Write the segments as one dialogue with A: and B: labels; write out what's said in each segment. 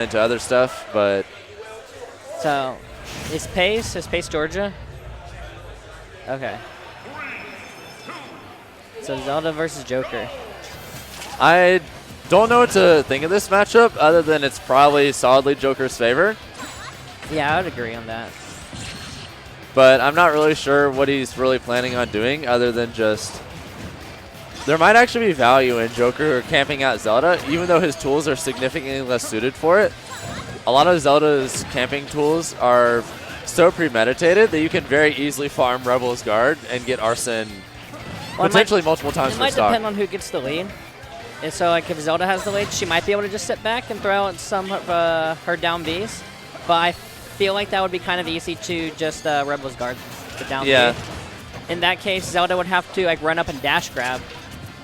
A: into other stuff, but
B: So, is Pace Georgia? Okay. So Zelda versus Joker.
A: I don't know what to think of this matchup other than it's probably solidly Joker's favor.
B: Yeah, I would agree on that.
A: But I'm not really sure what he's really planning on doing other than just... There might actually be value in Joker camping out Zelda, even though his tools are significantly less suited for it. A lot of Zelda's camping tools are so premeditated that you can very easily farm Rebel's Guard and get Arsene potentially multiple times per stock.
B: It might depend on who gets the lead. And so, like, if Zelda has the lead, she might be able to just sit back and throw out some of her down Bs. But I feel like that would be kind of easy to just Rebel's Guard the down B. In that case, Zelda would have to like run up and dash grab.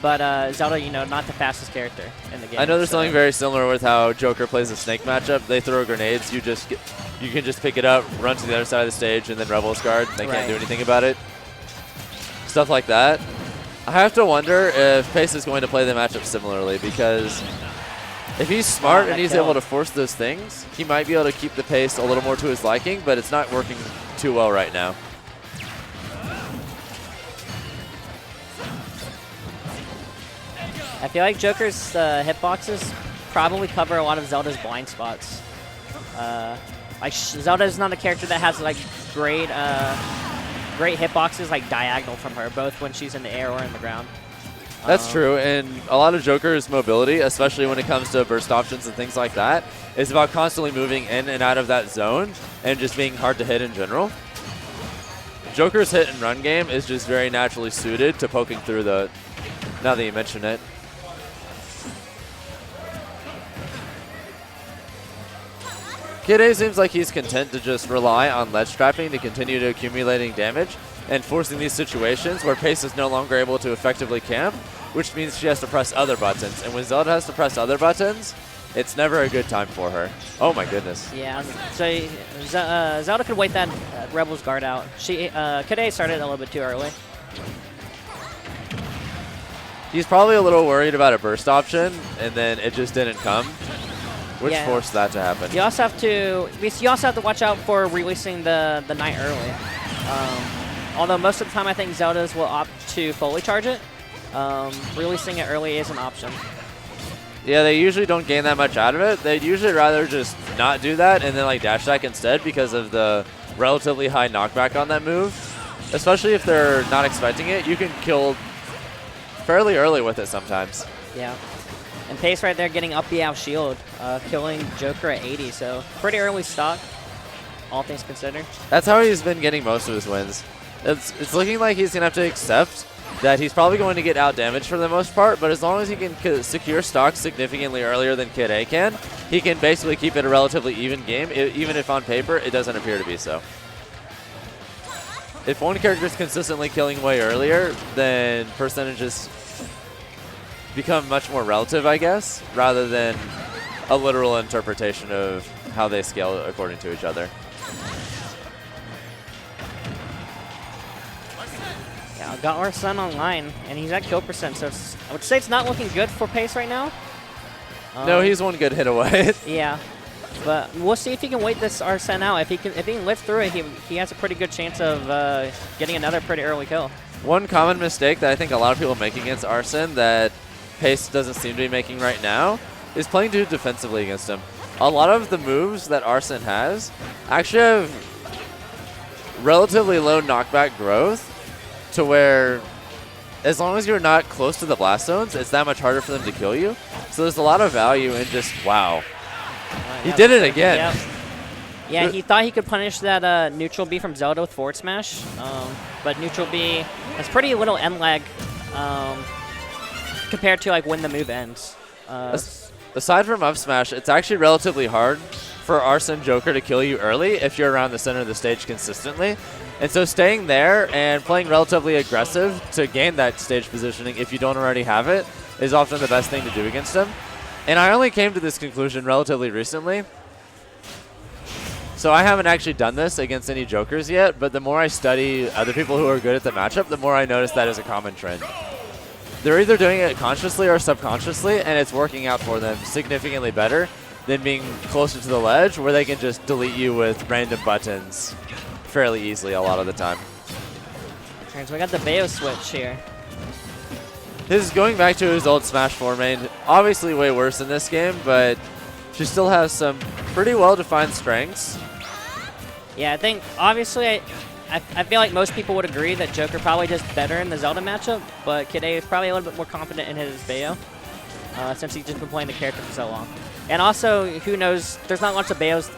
B: But Zelda, you know, not the fastest character in the game.
A: I know there's something very similar with how Joker plays the Snake matchup. They throw grenades. You can just pick it up, run to the other side of the stage, and then Rebel's Guard. They can't do anything about it. Stuff like that. I have to wonder if Pace is going to play the matchup similarly, because if he's smart and he's able to force those things, he might be able to keep the pace a little more to his liking, but it's not working too well right now.
B: I feel like Joker's hitboxes probably cover a lot of Zelda's blind spots. Like Zelda is not a character that has like great hitboxes like diagonal from her, both when she's in the air or in the ground.
A: That's true, and a lot of Joker's mobility, especially when it comes to burst options and things like that, is about constantly moving in and out of that zone and just being hard to hit in general. Joker's hit and run game is just very naturally suited to poking through the, now that you mention it. KidA seems like he's content to just rely on ledge trapping to continue to accumulating damage and forcing these situations where Pace is no longer able to effectively camp, which means she has to press other buttons. And when Zelda has to press other buttons, it's never a good time for her. Oh my goodness.
B: Yeah, so Zelda could wait that Rebel's Guard out. KidA started a little bit too early.
A: He's probably a little worried about a burst option, and then it just didn't come. Which forced that to happen.
B: You also have to watch out for releasing the Knight early. Although most of the time I think Zeldas will opt to fully charge it. Releasing it early is an option.
A: Yeah, they usually don't gain that much out of it. They'd usually rather just not do that and then like dash attack instead because of the relatively high knockback on that move. Especially if they're not expecting it, you can kill fairly early with it sometimes.
B: Yeah. And Pace right there getting up B out shield, killing Joker at 80, so pretty early stock, all things considered.
A: That's how he's been getting most of his wins. It's looking like he's going to have to accept that he's probably going to get out damaged for the most part, but as long as he can secure stock significantly earlier than KidA can, he can basically keep it a relatively even game, even if on paper it doesn't appear to be so. If one character is consistently killing way earlier, then percentages become much more relative, I guess, rather than a literal interpretation of how they scale according to each other.
B: Yeah, I got our son online, and he's at kill percent, so I would say it's not looking good for Pace right now.
A: No, he's one good hit away.
B: Yeah, but we'll see if he can wait this Arsene out. If he can live through it, he has a pretty good chance of getting another pretty early kill. One
A: common mistake that I think a lot of people make against Arsene that Pace doesn't seem to be making right now is playing too defensively against him. A lot of the moves that Arsene has actually have relatively low knockback growth to where as long as you're not close to the blast zones, it's that much harder for them to kill you. So there's a lot of value in just, wow. He did it again.
B: Yep. Yeah, he thought he could punish that neutral B from Zelda with forward smash, but neutral B has pretty little end lag compared to like when the move ends.
A: Aside from up smash, it's actually relatively hard for Arsene Joker to kill you early if you're around the center of the stage consistently. And so staying there and playing relatively aggressive to gain that stage positioning if you don't already have it is often the best thing to do against him. And I only came to this conclusion relatively recently. So I haven't actually done this against any Jokers yet, but the more I study other people who are good at the matchup, the more I notice that is a common trend. They're either doing it consciously or subconsciously, and it's working out for them significantly better than being closer to the ledge where they can just delete you with random buttons fairly easily a lot of the time.
B: Alright, so we got the Bayo switch here.
A: His going back to his old Smash 4 main, obviously way worse in this game, but she still has some pretty well-defined strengths.
B: Yeah, I think, obviously, I feel like most people would agree that Joker probably does better in the Zelda matchup, but KidA is probably a little bit more confident in his Bayo, since he's just been playing the character for so long. And also, who knows, there's not lots of Bayos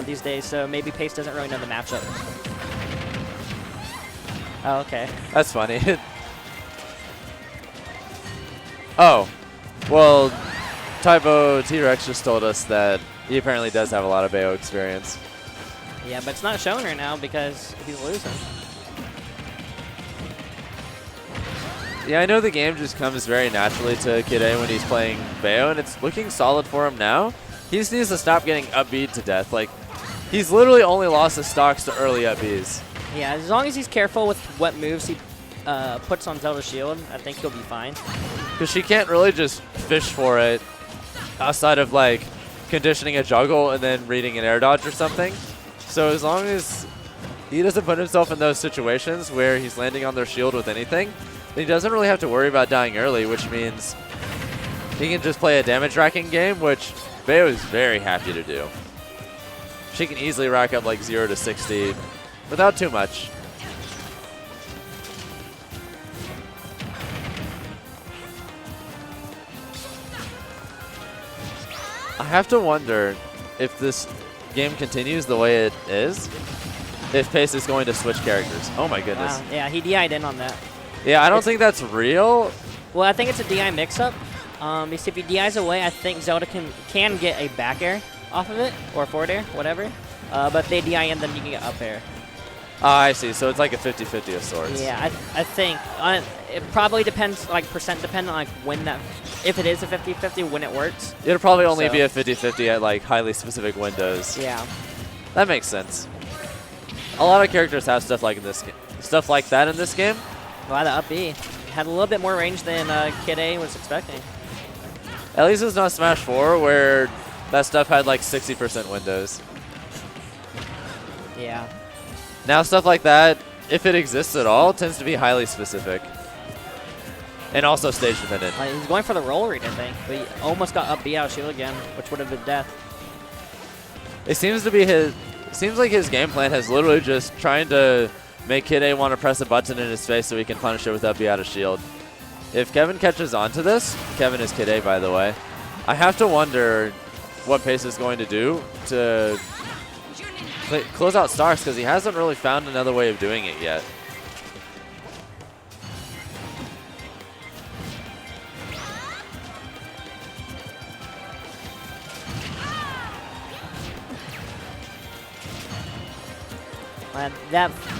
B: these days, so maybe Pace doesn't really know the matchup. Oh, okay.
A: That's funny. Oh, well, Tybo T-Rex just told us that he apparently does have a lot of Bayo experience.
B: Yeah, but it's not showing right now because he's losing.
A: Yeah, I know the game just comes very naturally to KidA when he's playing Bayo, and it's looking solid for him now. He just needs to stop getting up-B'd to death. Like, he's literally only lost his stocks to early up-Bs.
B: Yeah, as long as he's careful with what moves he puts on Zelda's shield, I think he'll be fine.
A: Because she can't really just fish for it outside of, like, conditioning a juggle and then reading an air dodge or something. So as long as he doesn't put himself in those situations where he's landing on their shield with anything, then he doesn't really have to worry about dying early, which means he can just play a damage racking game, which Bayo is very happy to do. She can easily rack up like 0 to 60 without too much. I have to wonder if this game continues the way it is, if Pace is going to switch characters. Oh my goodness.
B: Wow. Yeah, he DI'd in on that.
A: Yeah, I don't think that's real.
B: Well, I think it's a DI mix-up. Because if he DIs away, I think Zelda can get a back air off of it, or forward air, whatever. But if they DI in, then you can get up air.
A: I see. So it's like a 50-50 of sorts.
B: Yeah, I think it probably depends, like percent dependent on like when that, if it is a 50-50, when it works.
A: It'll probably only be a 50-50 at like highly specific windows.
B: Yeah.
A: That makes sense. A lot of characters have stuff like that in this game.
B: Wow, the up B had a little bit more range than KidA was expecting.
A: At least it's not Smash 4 where that stuff had like 60% windows.
B: Yeah.
A: Now stuff like that, if it exists at all, tends to be highly specific. And also stage dependent.
B: He's going for the roll read, I think, but he almost got up B out of shield again, which would have been death.
A: It seems to be seems like his game plan has literally just trying to make KidA want to press a button in his face so he can punish it with up B out of shield. If Kevin catches on to this, Kevin is KidA by the way, I have to wonder what Pace is going to do to close out stocks because he hasn't really found another way of doing it yet.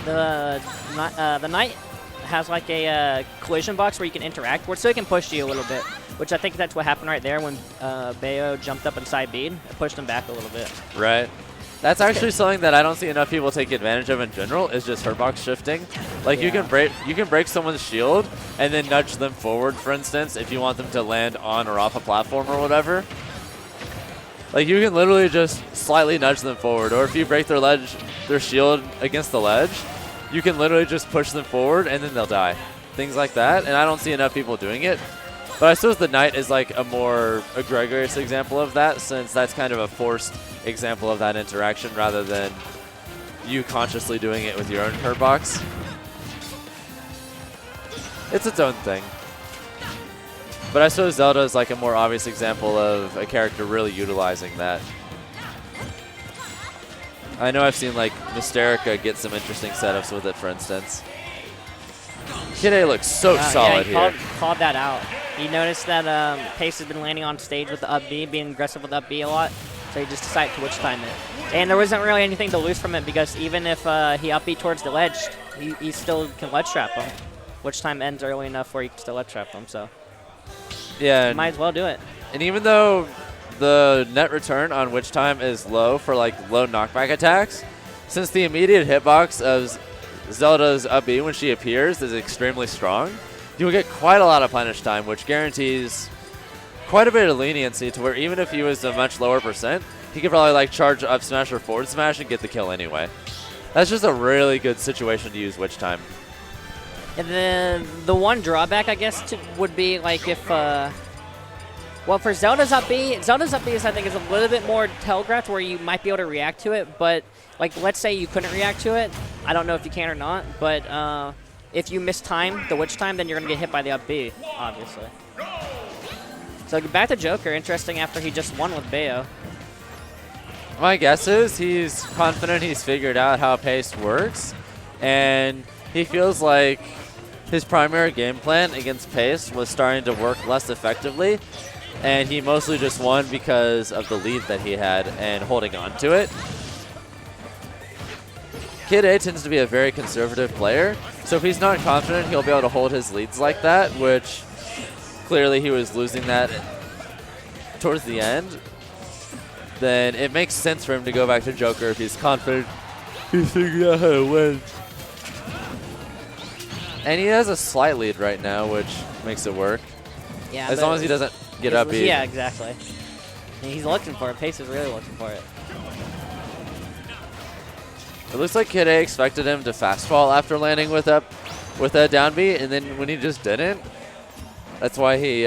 B: The Knight has like a collision box where you can interact with, so it can push you a little bit, which I think that's what happened right there when Bayo jumped up inside bead. It pushed him back a little bit.
A: Right. That's actually something that I don't see enough people take advantage of in general, is just hurtbox shifting. Like you can break someone's shield and then nudge them forward, for instance, if you want them to land on or off a platform or whatever. Like you can literally just slightly nudge them forward, or if you break their shield against the ledge, you can literally just push them forward and then they'll die. Things like that, and I don't see enough people doing it. But I suppose the Knight is like a more egregious example of that, since that's kind of a forced example of that interaction rather than you consciously doing it with your own hurtbox. It's its own thing. But I suppose Zelda is like a more obvious example of a character really utilizing that. I know I've seen like Mysterica get some interesting setups with it, for instance. KidA looks so solid
B: yeah, he
A: here.
B: called that out. He noticed that Pace has been landing on stage with the up B, being aggressive with up B a lot, so he just decided to witch time it. And there wasn't really anything to lose from it because even if he up B towards the ledge, he still can ledge trap him. Witch time ends early enough where he can still ledge trap him, so
A: yeah,
B: might as well do it.
A: And even though the net return on witch time is low for like low knockback attacks, since the immediate hitbox of Zelda's up B when she appears is extremely strong, you will get quite a lot of punish time, which guarantees quite a bit of leniency to where even if he was a much lower percent, he could probably like charge up smash or forward smash and get the kill anyway. That's just a really good situation to use Witch Time.
B: And then the one drawback, I guess, would be like if, well, for Zelda's up B is, I think, is a little bit more telegraphed where you might be able to react to it. But like, let's say you couldn't react to it. I don't know if you can or not. But if you miss time, the Witch Time, then you're gonna get hit by the up B, obviously. So back to Joker. Interesting after he just won with Bayo.
A: My guess is he's confident he's figured out how pace works, and he feels like his primary game plan against pace was starting to work less effectively, and he mostly just won because of the lead that he had and holding on to it. KidA tends to be a very conservative player, so if he's not confident he'll be able to hold his leads like that, which clearly he was losing that towards the end, then it makes sense for him to go back to Joker if he's confident he's figuring out how to win. And he has a slight lead right now, which makes it work.
B: Yeah,
A: as long as he doesn't get up B.
B: Yeah, exactly. And he's looking for it. Pace is really looking for it.
A: It looks like KidA expected him to fast fall after landing with that down B, and then when he just didn't, that's why he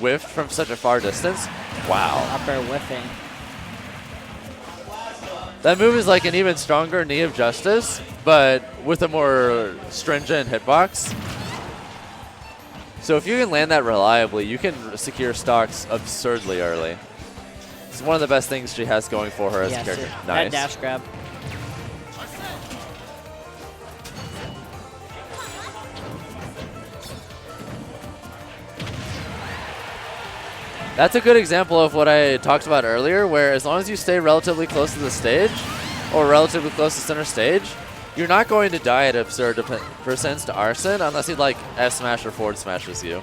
A: whiffed from such a far distance. Wow.
B: Up air whiffing.
A: That move is like an even stronger knee of justice, but with a more stringent hitbox. So if you can land that reliably, you can secure stocks absurdly early. It's one of the best things she has going for her as a character. Nice.
B: That dash grab.
A: That's a good example of what I talked about earlier, where as long as you stay relatively close to the stage, or relatively close to center stage, you're not going to die at absurd percents to Arsene unless he like F smash or forward smashes you.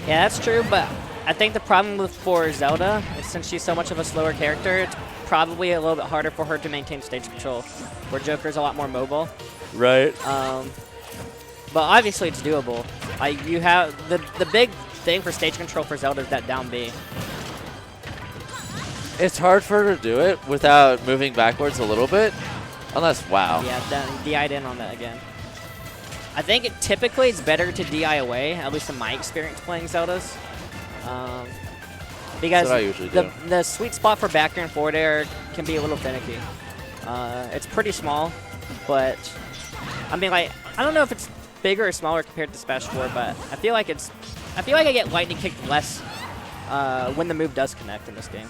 B: Yeah, that's true, but I think the problem for Zelda is since she's so much of a slower character, it's probably a little bit harder for her to maintain stage control, where Joker's a lot more mobile.
A: Right.
B: But obviously it's doable. Like you have the big thing for stage control for Zelda is that down B.
A: It's hard for her to do it without moving backwards a little bit, unless, wow.
B: Yeah, DI'd in on that again. I think typically it's better to DI away, at least in my experience playing Zeldas. Because
A: That's what I usually do.
B: The sweet spot for back air and forward air can be a little finicky. It's pretty small, but I mean, like, I don't know if it's bigger or smaller compared to Smash 4, but I feel like I get lightning kicked less when the move does connect in this game.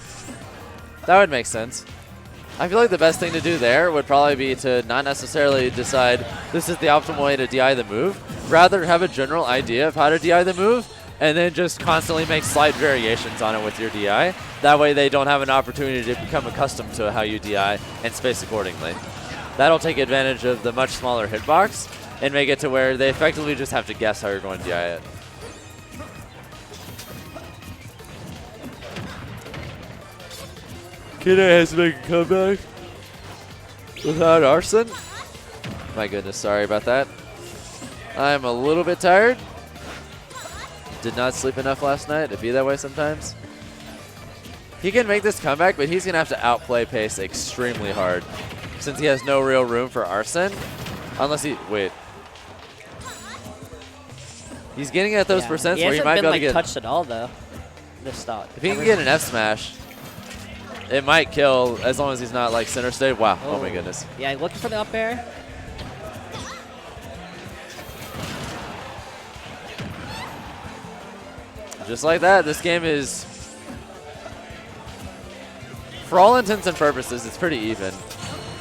A: That would make sense. I feel like the best thing to do there would probably be to not necessarily decide this is the optimal way to DI the move, rather have a general idea of how to DI the move, and then just constantly make slight variations on it with your DI. That way they don't have an opportunity to become accustomed to how you DI and space accordingly. That'll take advantage of the much smaller hitbox and make it to where they effectively just have to guess how you're going to DI it. KidA has to make a comeback without Arsene. My goodness, sorry about that. I'm a little bit tired. Did not sleep enough last night. It'd be that way sometimes. He can make this comeback, but he's going to have to outplay pace extremely hard since he has no real room for Arsene. Unless he... Wait. He's getting at those percents where he might be able to get...
B: He hasn't been touched at all, though, this stock.
A: If he can get an F smash, it might kill as long as he's not like center stage. Wow. Oh my goodness.
B: Yeah, looking for the up air.
A: Just like that, this game is, for all intents and purposes, it's pretty even.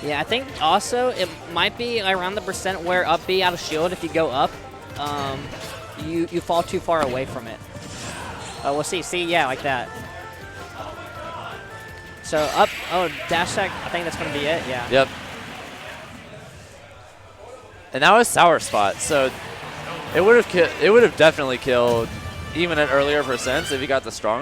B: Yeah, I think also it might be around the percent where up B out of shield, if you go up, you fall too far away from it. We'll see. See, yeah, like that. So up, dash tech, I think that's going to be it, yeah.
A: Yep. And that was Sour Spot, so it would have definitely killed even at earlier percents if he got the strong